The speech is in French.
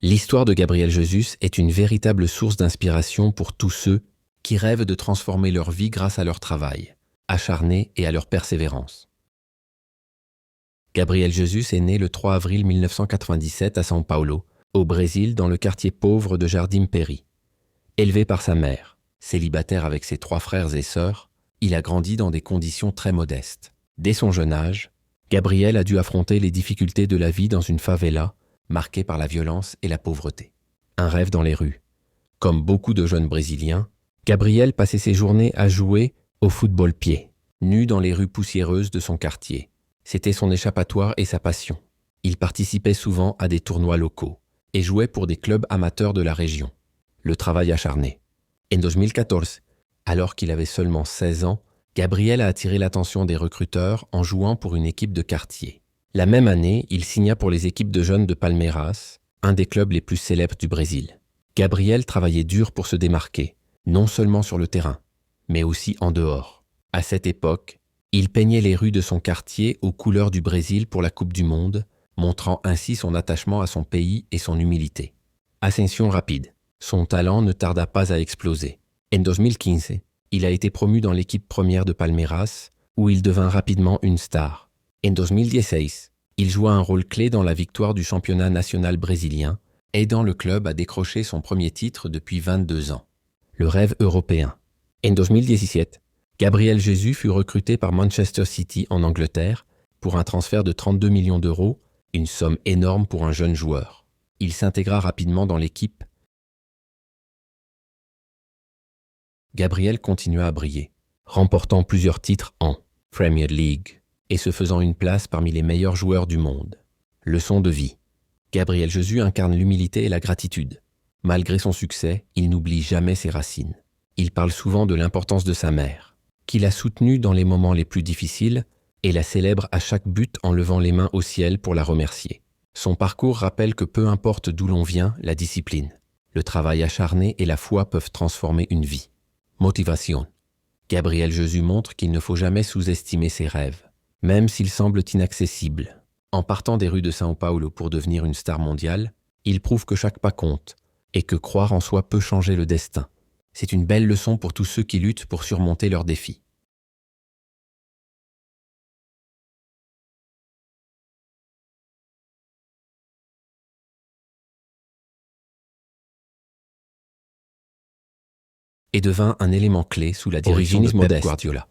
L'histoire de Gabriel Jesus est une véritable source d'inspiration pour tous ceux qui rêvent de transformer leur vie grâce à leur travail, acharné et à leur persévérance. Gabriel Jesus est né le 3 avril 1997 à São Paulo, au Brésil, dans le quartier pauvre de Jardim Peri. Élevé par sa mère, célibataire avec ses 3 frères et sœurs, il a grandi dans des conditions très modestes. Dès son jeune âge, Gabriel a dû affronter les difficultés de la vie dans une favela marquée par la violence et la pauvreté. Un rêve dans les rues. Comme beaucoup de jeunes Brésiliens, Gabriel passait ses journées à jouer au football-pied, nu dans les rues poussiéreuses de son quartier. C'était son échappatoire et sa passion. Il participait souvent à des tournois locaux et jouait pour des clubs amateurs de la région. Le travail acharné. En 2014, alors qu'il avait seulement 16 ans, Gabriel a attiré l'attention des recruteurs en jouant pour une équipe de quartier. La même année, il signa pour les équipes de jeunes de Palmeiras, un des clubs les plus célèbres du Brésil. Gabriel travaillait dur pour se démarquer, non seulement sur le terrain, mais aussi en dehors. À cette époque, il peignait les rues de son quartier aux couleurs du Brésil pour la Coupe du Monde, montrant ainsi son attachement à son pays et son humilité. Ascension rapide. Son talent ne tarda pas à exploser. En 2015, il a été promu dans l'équipe première de Palmeiras, où il devint rapidement une star. En 2016, il joua un rôle clé dans la victoire du championnat national brésilien, aidant le club à décrocher son premier titre depuis 22 ans. Le rêve européen. En 2017, Gabriel Jesus fut recruté par Manchester City en Angleterre pour un transfert de 32 millions d'euros, une somme énorme pour un jeune joueur. Il s'intégra rapidement dans l'équipe. Gabriel continua à briller, remportant plusieurs titres en Premier League et se faisant une place parmi les meilleurs joueurs du monde. Leçon de vie. Gabriel Jesus incarne l'humilité et la gratitude. Malgré son succès, il n'oublie jamais ses racines. Il parle souvent de l'importance de sa mère, qu'il a soutenue dans les moments les plus difficiles et la célèbre à chaque but en levant les mains au ciel pour la remercier. Son parcours rappelle que peu importe d'où l'on vient, la discipline, le travail acharné et la foi peuvent transformer une vie. Motivation. Gabriel Jesus montre qu'il ne faut jamais sous-estimer ses rêves, même s'ils semblent inaccessibles. En partant des rues de São Paulo pour devenir une star mondiale, il prouve que chaque pas compte et que croire en soi peut changer le destin. C'est une belle leçon pour tous ceux qui luttent pour surmonter leurs défis. Et devint un élément clé sous la direction de Pep Guardiola.